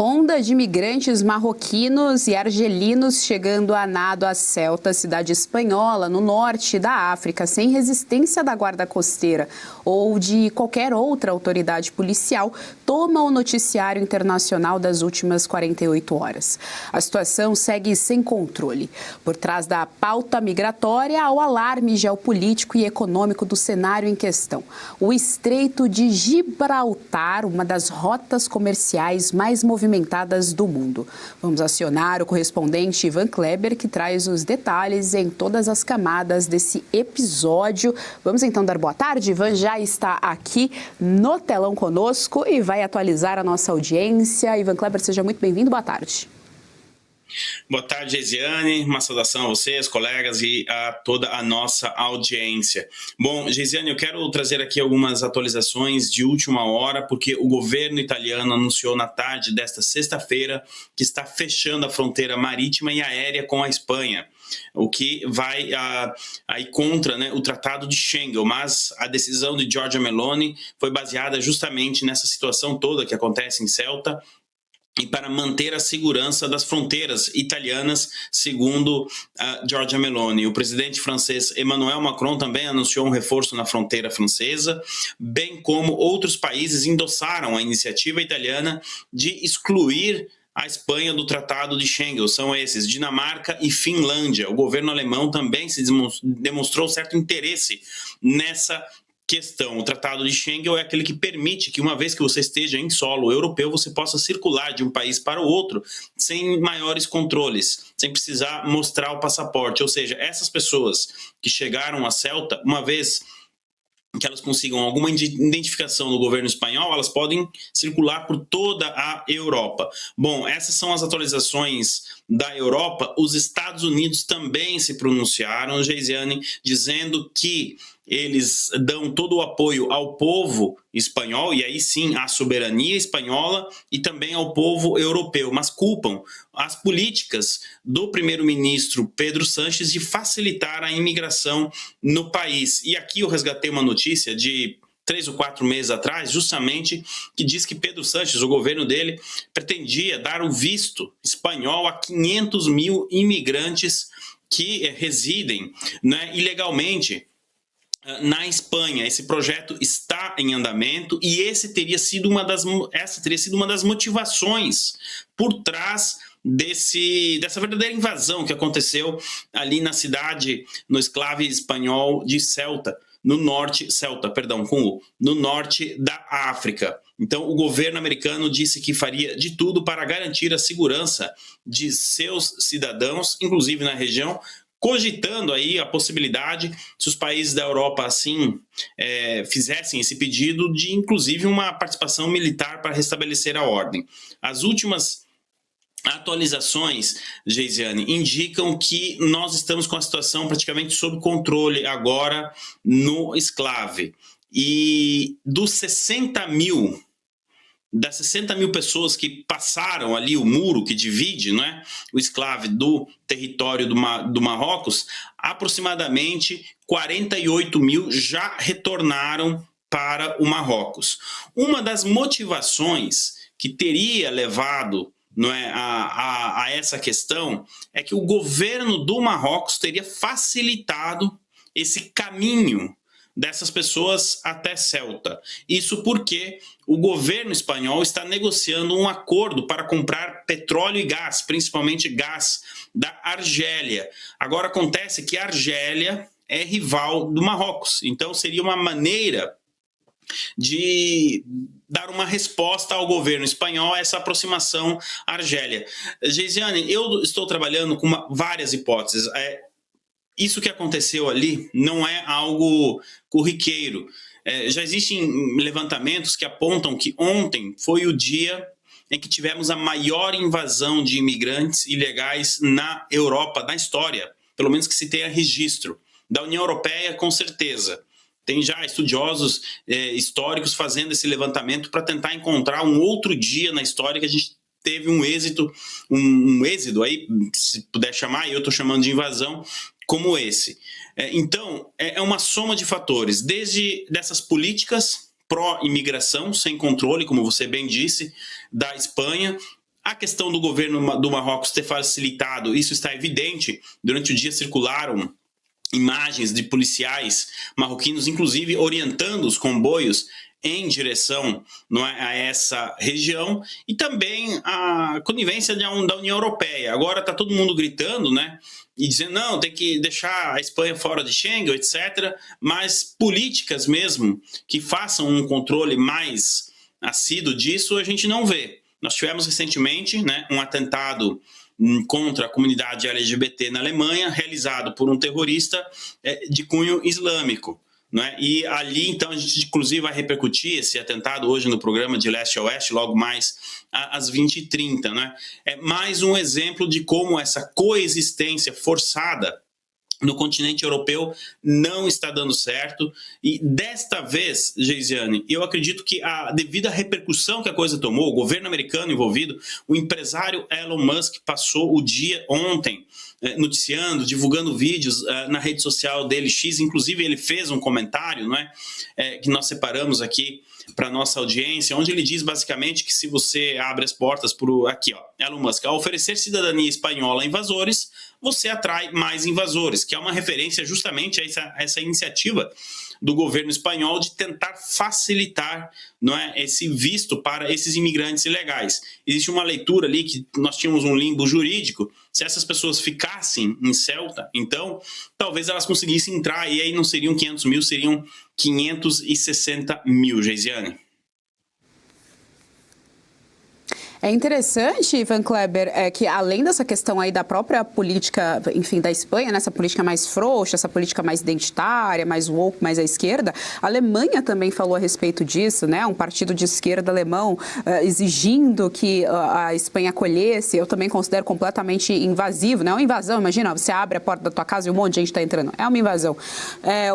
Onda de imigrantes marroquinos e argelinos chegando a nado a Ceuta, cidade espanhola, no norte da África, sem resistência da guarda costeira ou de qualquer outra autoridade policial, toma o noticiário internacional das últimas 48 horas. A situação segue sem controle. Por trás da pauta migratória, há o alarme geopolítico e econômico do cenário em questão. O Estreito de Gibraltar, uma das rotas comerciais mais movimentadas do mundo. Vamos acionar o correspondente Ivan Kleber, que traz os detalhes em todas as camadas desse episódio. Vamos então dar boa tarde. Ivan já está aqui no telão conosco e vai atualizar a nossa audiência. Ivan Kleber, seja muito bem-vindo. Boa tarde. Boa tarde, Geisiane. Uma saudação a vocês, colegas, e a toda a nossa audiência. Bom, Geisiane, eu quero trazer aqui algumas atualizações de última hora, porque o governo italiano anunciou na tarde desta sexta-feira que está fechando a fronteira marítima e aérea com a Espanha, o que vai aí contra, né, o Tratado de Schengen, mas a decisão de Giorgia Meloni foi baseada justamente nessa situação toda que acontece em Ceuta, e para manter a segurança das fronteiras italianas, segundo Giorgia Meloni. O presidente francês Emmanuel Macron também anunciou um reforço na fronteira francesa, bem como outros países endossaram a iniciativa italiana de excluir a Espanha do Tratado de Schengen. São esses, Dinamarca e Finlândia. O governo alemão também demonstrou certo interesse nessa questão. O Tratado de Schengen é aquele que permite que, uma vez que você esteja em solo europeu, você possa circular de um país para o outro sem maiores controles, sem precisar mostrar o passaporte. Ou seja, essas pessoas que chegaram a Ceuta, uma vez que elas consigam alguma identificação no governo espanhol, elas podem circular por toda a Europa. Bom, essas são as atualizações da Europa. Os Estados Unidos também se pronunciaram, Geisiane, dizendo que eles dão todo o apoio ao povo espanhol, e aí sim à soberania espanhola e também ao povo europeu, mas culpam as políticas do primeiro-ministro Pedro Sánchez de facilitar a imigração no país. E aqui eu resgatei uma notícia de 3 ou 4 meses atrás, justamente, que diz que Pedro Sánchez, o governo dele, pretendia dar o visto espanhol a 500 mil imigrantes que residem, né, ilegalmente na Espanha. Esse projeto está em andamento e essa teria sido uma das motivações por trás dessa verdadeira invasão que aconteceu ali na cidade, no enclave espanhol de Ceuta, no norte da África. Então, o governo americano disse que faria de tudo para garantir a segurança de seus cidadãos, inclusive na região, cogitando aí a possibilidade, se os países da Europa assim fizessem esse pedido, de inclusive uma participação militar para restabelecer a ordem. As últimas atualizações, Geisiane, indicam que nós estamos com a situação praticamente sob controle agora no enclave. E das 60 mil pessoas que passaram ali o muro que divide, né, o enclave do território do Marrocos, aproximadamente 48 mil já retornaram para o Marrocos. Uma das motivações que teria levado, não é, a essa questão é que o governo do Marrocos teria facilitado esse caminho dessas pessoas até Ceuta. Isso porque o governo espanhol está negociando um acordo para comprar petróleo e gás, principalmente gás da Argélia. Agora acontece que a Argélia é rival do Marrocos, então seria uma maneira de dar uma resposta ao governo espanhol a essa aproximação à Argélia. Geisiane, eu estou trabalhando com várias hipóteses. Isso que aconteceu ali não é algo corriqueiro. Já existem levantamentos que apontam que ontem foi o dia em que tivemos a maior invasão de imigrantes ilegais na Europa, na história, pelo menos que se tenha registro. Da União Europeia, com certeza. Tem já estudiosos históricos fazendo esse levantamento para tentar encontrar um outro dia na história que a gente teve um êxito aí, se puder chamar, e eu estou chamando de invasão, como esse. Então, é uma soma de fatores, desde dessas políticas pró-imigração, sem controle, como você bem disse, da Espanha, A questão do governo do Marrocos ter facilitado, isso está evidente. Durante o dia circularam imagens de policiais marroquinos, inclusive orientando os comboios em direção, não é, a essa região, e também a conivência da União Europeia. Agora está todo mundo gritando, né, e dizendo, não, tem que deixar a Espanha fora de Schengen, etc. Mas políticas mesmo que façam um controle mais assíduo disso, a gente não vê. Nós tivemos recentemente, né, um atentado contra a comunidade LGBT na Alemanha, realizado por um terrorista de cunho islâmico. Né? E ali, então, a gente inclusive vai repercutir esse atentado hoje no programa de Leste a Oeste, logo mais às 20h30. Né? É mais um exemplo de como essa coexistência forçada no continente europeu não está dando certo. E desta vez, Geisiane, eu acredito que devido à repercussão que a coisa tomou, o governo americano envolvido, o empresário Elon Musk passou o dia ontem noticiando, divulgando vídeos na rede social dele, X, inclusive ele fez um comentário, não é? Que nós separamos aqui para a nossa audiência, onde ele diz basicamente que se você abre as portas para aqui, ó, Elon Musk, ao oferecer cidadania espanhola a invasores, você atrai mais invasores, que é uma referência justamente a essa iniciativa do governo espanhol de tentar facilitar, não é, esse visto para esses imigrantes ilegais. Existe uma leitura ali que nós tínhamos um limbo jurídico, se essas pessoas ficassem em Ceuta, então talvez elas conseguissem entrar, e aí não seriam 500 mil, seriam 560 mil, Geisiane. É interessante, Ivan Kleber, que além dessa questão aí da própria política, enfim, da Espanha, né, essa política mais frouxa, essa política mais identitária, mais woke, mais à esquerda, a Alemanha também falou a respeito disso, né, um partido de esquerda alemão exigindo que a Espanha acolhesse. Eu também considero completamente invasivo, né, uma invasão. Imagina, você abre a porta da tua casa e um monte de gente está entrando. É uma invasão.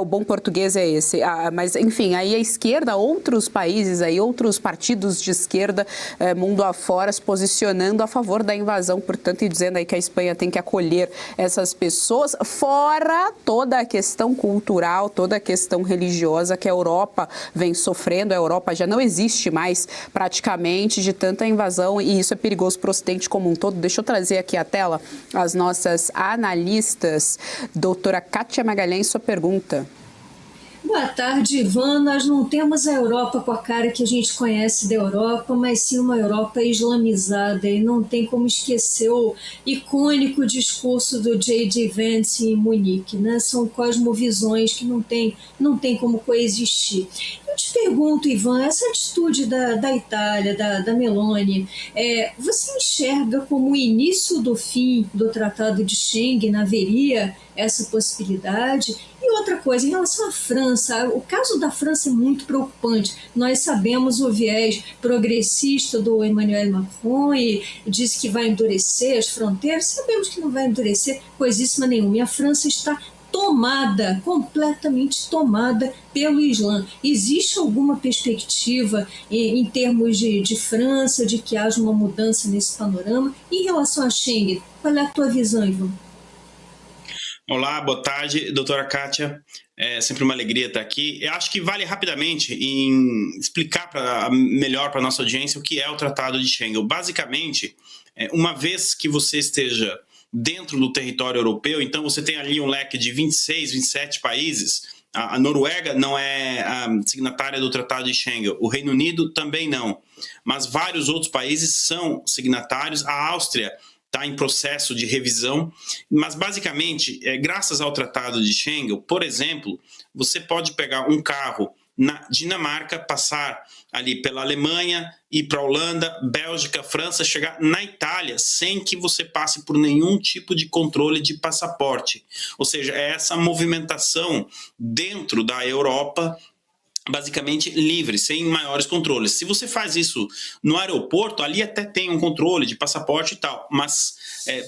O bom português é esse. Mas, enfim, aí a esquerda, outros países aí, outros partidos de esquerda, mundo afora, se posicionando a favor da invasão, portanto, e dizendo aí que a Espanha tem que acolher essas pessoas, fora toda a questão cultural, toda a questão religiosa que a Europa vem sofrendo. A Europa já não existe mais praticamente de tanta invasão, e isso é perigoso para o Ocidente como um todo. Deixa eu trazer aqui à tela as nossas analistas. Doutora Kátia Magalhães, sua pergunta. Boa tarde, Ivan. Nós não temos a Europa com a cara que a gente conhece da Europa, mas sim uma Europa islamizada, e não tem como esquecer o icônico discurso do J.D. Vance em Munique, né? São cosmovisões que não tem como coexistir. Eu te pergunto, Ivan, essa atitude da Itália, da Meloni, você enxerga como o início do fim do Tratado de Schengen? Haveria essa possibilidade? E outra coisa, em relação à França, o caso da França é muito preocupante. Nós sabemos o viés progressista do Emmanuel Macron, e diz que vai endurecer as fronteiras. Sabemos que não vai endurecer coisíssima nenhuma. E a França está tomada, completamente tomada pelo Islã. Existe alguma perspectiva em termos de França, de que haja uma mudança nesse panorama? Em relação a Schengen, qual é a tua visão, Ivan? Olá, boa tarde, doutora Kátia. É sempre uma alegria estar aqui. Eu acho que vale rapidamente explicar melhor para a nossa audiência o que é o Tratado de Schengen. Basicamente, uma vez que você esteja dentro do território europeu, então você tem ali um leque de 26, 27 países. A Noruega não é a signatária do Tratado de Schengen, o Reino Unido também não, mas vários outros países são signatários. A Áustria está em processo de revisão, mas basicamente, graças ao Tratado de Schengen, por exemplo, você pode pegar um carro na Dinamarca, passar ali pela Alemanha, ir para a Holanda, Bélgica, França, chegar na Itália sem que você passe por nenhum tipo de controle de passaporte. Ou seja, é essa movimentação dentro da Europa basicamente livre, sem maiores controles. Se você faz isso no aeroporto, ali até tem um controle de passaporte e tal, mas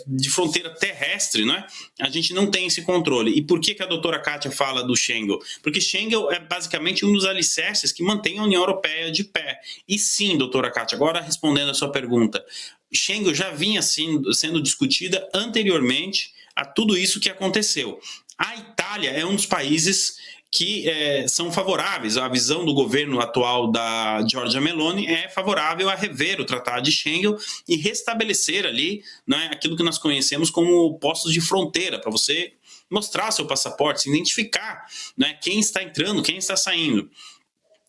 de fronteira terrestre, né, a gente não tem esse controle. E por que a doutora Kátia fala do Schengen? Porque Schengen é basicamente um dos alicerces que mantém a União Europeia de pé. E sim, doutora Kátia, agora respondendo a sua pergunta, Schengen já vinha sendo discutida anteriormente a tudo isso que aconteceu. A Itália é um dos países que são favoráveis. A visão do governo atual da Giorgia Meloni é favorável a rever o Tratado de Schengen e restabelecer ali, né, aquilo que nós conhecemos como postos de fronteira, para você mostrar seu passaporte, se identificar, né, quem está entrando, quem está saindo.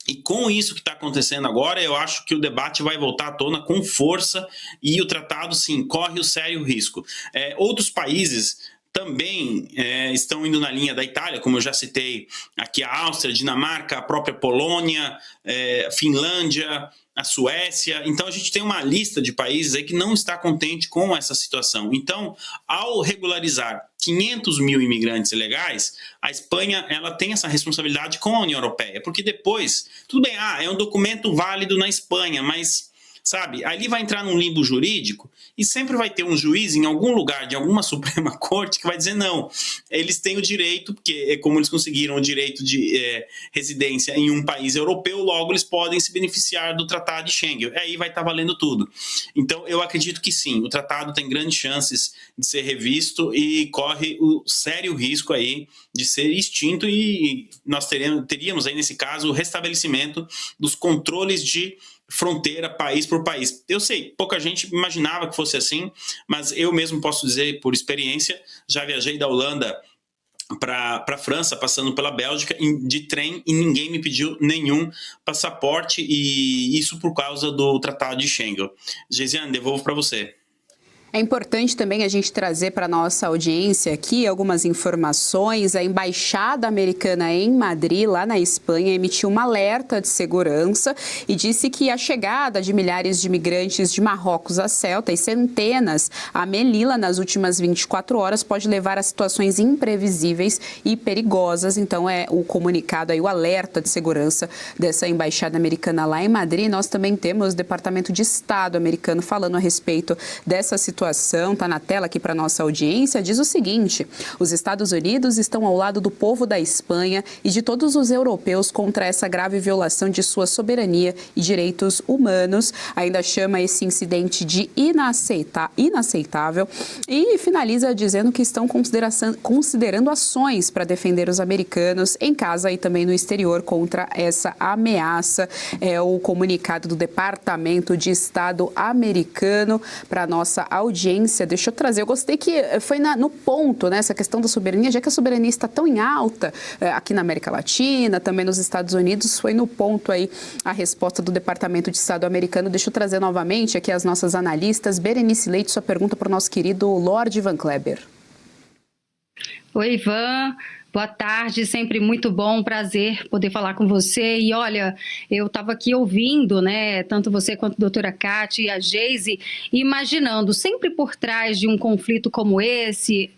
E com isso que está acontecendo agora, eu acho que o debate vai voltar à tona com força e o tratado, sim, corre o sério risco. Outros países também estão indo na linha da Itália, como eu já citei aqui, a Áustria, a Dinamarca, a própria Polônia, Finlândia, a Suécia. Então a gente tem uma lista de países aí que não está contente com essa situação. Então, ao regularizar 500 mil imigrantes ilegais, a Espanha ela tem essa responsabilidade com a União Europeia, porque depois, tudo bem, é um documento válido na Espanha, mas sabe, ali vai entrar num limbo jurídico e sempre vai ter um juiz em algum lugar de alguma Suprema Corte que vai dizer não, eles têm o direito, porque como eles conseguiram o direito de residência em um país europeu, logo eles podem se beneficiar do Tratado de Schengen, aí vai estar valendo tudo. Então eu acredito que sim, o tratado tem grandes chances de ser revisto e corre o sério risco aí de ser extinto, e nós teríamos aí nesse caso o restabelecimento dos controles de fronteira, país por país. Eu sei, pouca gente imaginava que fosse assim, mas eu mesmo posso dizer por experiência, já viajei da Holanda para a França, passando pela Bélgica, de trem, e ninguém me pediu nenhum passaporte, e isso por causa do Tratado de Schengen. Geisiane, devolvo para você. É importante também a gente trazer para a nossa audiência aqui algumas informações. A Embaixada Americana em Madrid, lá na Espanha, emitiu um alerta de segurança e disse que a chegada de milhares de imigrantes de Marrocos a Ceuta e centenas a Melilla nas últimas 24 horas pode levar a situações imprevisíveis e perigosas. Então é o comunicado aí, o alerta de segurança dessa Embaixada Americana lá em Madrid. Nós também temos o Departamento de Estado americano falando a respeito dessa situação, está na tela aqui para nossa audiência, diz o seguinte: os Estados Unidos estão ao lado do povo da Espanha e de todos os europeus contra essa grave violação de sua soberania e direitos humanos. Ainda chama esse incidente de inaceitável e finaliza dizendo que estão considerando ações para defender os americanos em casa e também no exterior contra essa ameaça. É o comunicado do Departamento de Estado americano para nossa audiência. Deixa eu trazer, eu gostei que foi no ponto, né, essa questão da soberania, já que a soberania está tão em alta aqui na América Latina, também nos Estados Unidos, foi no ponto aí a resposta do Departamento de Estado americano. Deixa eu trazer novamente aqui as nossas analistas. Berenice Leite, sua pergunta para o nosso querido Lord Ivan Kleber. Oi, Ivan. Boa tarde, sempre muito bom, prazer poder falar com você. E olha, eu estava aqui ouvindo, né, tanto você quanto a doutora Cátia e a Geise, imaginando, sempre por trás de um conflito como esse,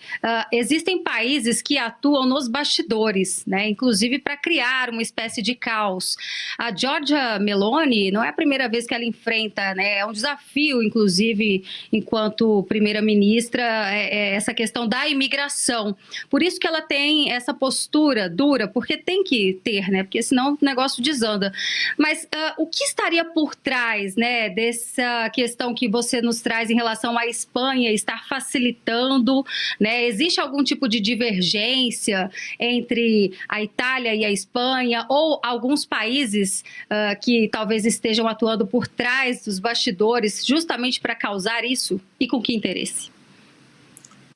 existem países que atuam nos bastidores, né, inclusive para criar uma espécie de caos. A Giorgia Meloni não é a primeira vez que ela enfrenta, né, é um desafio, inclusive, enquanto primeira-ministra, essa questão da imigração. Por isso que ela tem essa postura dura, porque tem que ter, né? Porque senão o negócio desanda. Mas o que estaria por trás, né, dessa questão que você nos traz em relação à Espanha estar facilitando, né? Existe algum tipo de divergência entre a Itália e a Espanha, ou alguns países que talvez estejam atuando por trás dos bastidores justamente para causar isso? E com que interesse?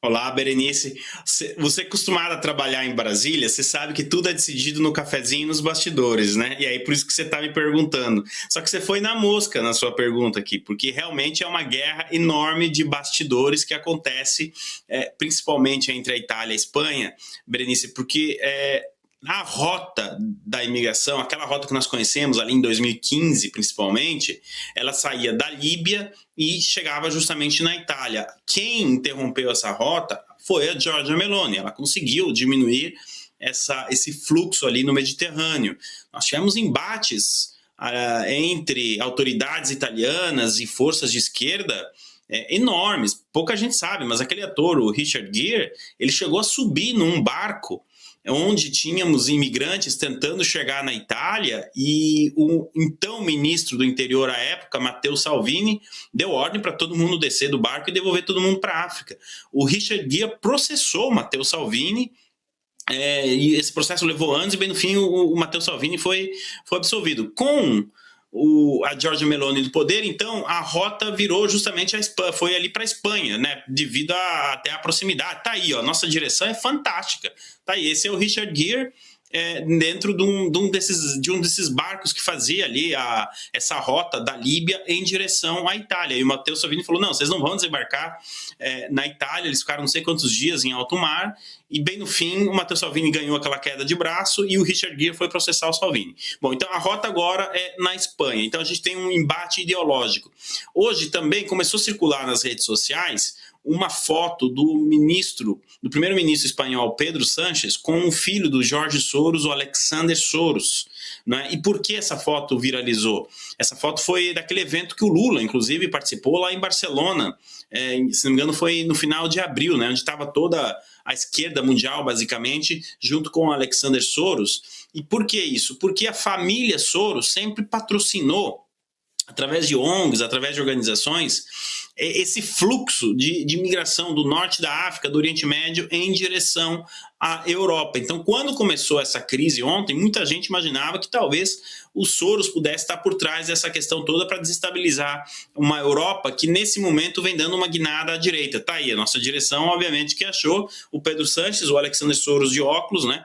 Olá, Berenice. Você é acostumada a trabalhar em Brasília, você sabe que tudo é decidido no cafezinho e nos bastidores, né? E aí por isso que você está me perguntando. Só que você foi na mosca na sua pergunta aqui, porque realmente é uma guerra enorme de bastidores que acontece, principalmente entre a Itália e a Espanha, Berenice, porque a rota da imigração, aquela rota que nós conhecemos ali em 2015 principalmente, ela saía da Líbia e chegava justamente na Itália. Quem interrompeu essa rota foi a Giorgia Meloni. Ela conseguiu diminuir esse fluxo ali no Mediterrâneo. Nós tivemos embates entre autoridades italianas e forças de esquerda enormes. Pouca gente sabe, mas aquele ator, o Richard Gere, ele chegou a subir num barco onde tínhamos imigrantes tentando chegar na Itália, e o então ministro do interior à época, Matteo Salvini, deu ordem para todo mundo descer do barco e devolver todo mundo para a África. O Richard Gere processou o Matteo Salvini E esse processo levou anos e, bem no fim, o Matteo Salvini foi absolvido. Com a Giorgia Meloni do poder, então, a rota virou justamente foi ali para a Espanha, né? Devido até a proximidade. Tá aí, ó, nossa direção é fantástica. Tá aí, esse é o Richard Gere, dentro de um desses barcos que fazia ali essa rota da Líbia em direção à Itália. E o Matteo Salvini falou, não, vocês não vão desembarcar na Itália. Eles ficaram não sei quantos dias em alto mar, e bem no fim o Matteo Salvini ganhou aquela queda de braço e o Richard Gere foi processar o Salvini. Bom, então a rota agora é na Espanha. Então a gente tem um embate ideológico. Hoje também começou a circular nas redes sociais uma foto do primeiro-ministro espanhol Pedro Sánchez com o filho do Jorge Soros, o Alexander Soros, né? E por que essa foto viralizou? Essa foto foi daquele evento que o Lula, inclusive, participou lá em Barcelona, se não me engano foi no final de abril, né? Onde estava toda a esquerda mundial, basicamente, junto com o Alexander Soros. E por que isso? Porque a família Soros sempre patrocinou, através de ONGs, através de organizações, esse fluxo de migração do norte da África, do Oriente Médio, em direção à Europa. Então, quando começou essa crise ontem, muita gente imaginava que talvez o Soros pudesse estar por trás dessa questão toda para desestabilizar uma Europa que, nesse momento, vem dando uma guinada à direita. Tá aí a nossa direção, obviamente, que achou o Pedro Sánchez, o Alexander Soros de óculos, né,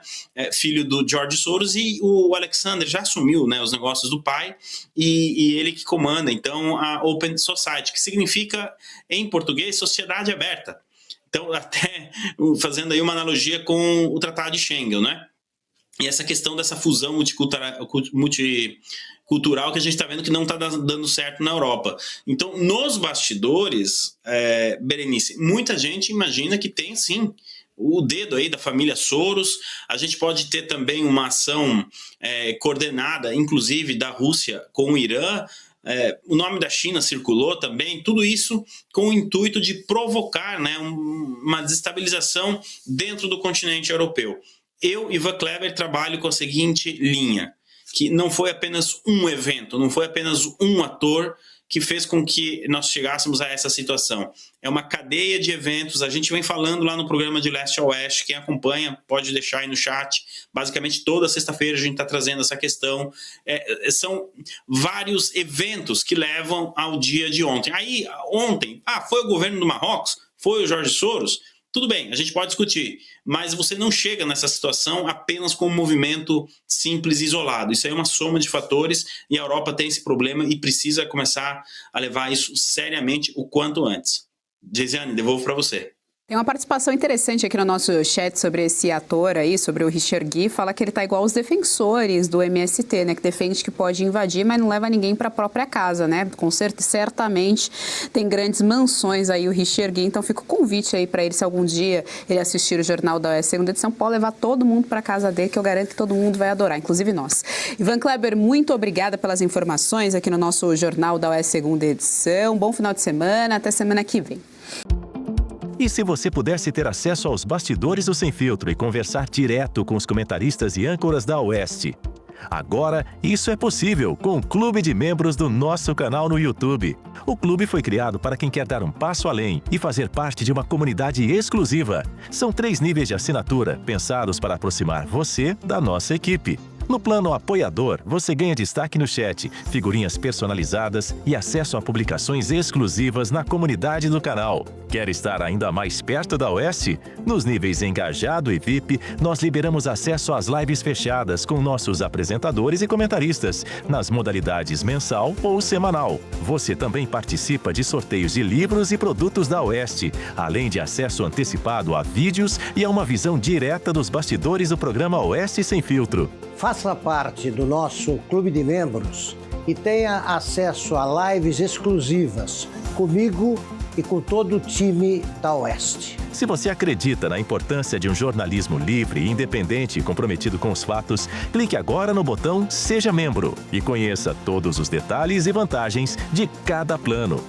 filho do George Soros, e o Alexander já assumiu, né, os negócios do pai, e ele que comanda, então, a Open Society, que significa, em português, sociedade aberta. Então, até fazendo aí uma analogia com o Tratado de Schengen, né? E essa questão dessa fusão multicultural que a gente está vendo que não está dando certo na Europa. Então, nos bastidores, Berenice, muita gente imagina que tem, sim, o dedo aí da família Soros. A gente pode ter também uma ação coordenada, inclusive, da Rússia com o Irã. O nome da China circulou também, tudo isso com o intuito de provocar, né, uma desestabilização dentro do continente europeu. Eu, Ivan Kleber, trabalho com a seguinte linha, que não foi apenas um evento, não foi apenas um ator que fez com que nós chegássemos a essa situação. É uma cadeia de eventos, a gente vem falando lá no programa de Leste a Oeste, quem acompanha pode deixar aí no chat, basicamente toda sexta-feira a gente está trazendo essa questão, são vários eventos que levam ao dia de ontem. Aí, ontem, foi o governo do Marrocos? Foi o Jorge Soros? Tudo bem, a gente pode discutir, mas você não chega nessa situação apenas com um movimento simples e isolado. Isso aí é uma soma de fatores e a Europa tem esse problema e precisa começar a levar isso seriamente o quanto antes. Geisiane, devolvo para você. Tem uma participação interessante aqui no nosso chat sobre esse ator aí, sobre o Richard Gere. Fala que ele tá igual os defensores do MST, né? Que defende que pode invadir, mas não leva ninguém para a própria casa, né? Certamente tem grandes mansões aí o Richard Gere. Então fica o convite aí para ele, se algum dia ele assistir o Jornal da Oeste segunda edição, pode levar todo mundo para casa dele, que eu garanto que todo mundo vai adorar, inclusive nós. Ivan Kleber, muito obrigada pelas informações aqui no nosso Jornal da Oeste segunda edição. Bom final de semana, até semana que vem. E se você pudesse ter acesso aos bastidores do Sem Filtro e conversar direto com os comentaristas e âncoras da Oeste? Agora, isso é possível com o Clube de Membros do nosso canal no YouTube. O clube foi criado para quem quer dar um passo além e fazer parte de uma comunidade exclusiva. São 3 níveis de assinatura, pensados para aproximar você da nossa equipe. No plano apoiador, você ganha destaque no chat, figurinhas personalizadas e acesso a publicações exclusivas na comunidade do canal. Quer estar ainda mais perto da Oeste? Nos níveis Engajado e VIP, nós liberamos acesso às lives fechadas com nossos apresentadores e comentaristas, nas modalidades mensal ou semanal. Você também participa de sorteios de livros e produtos da Oeste, além de acesso antecipado a vídeos e a uma visão direta dos bastidores do programa Oeste Sem Filtro. Faça parte do nosso clube de membros e tenha acesso a lives exclusivas comigo e com todo o time da Oeste. Se você acredita na importância de um jornalismo livre, independente e comprometido com os fatos, clique agora no botão Seja Membro e conheça todos os detalhes e vantagens de cada plano.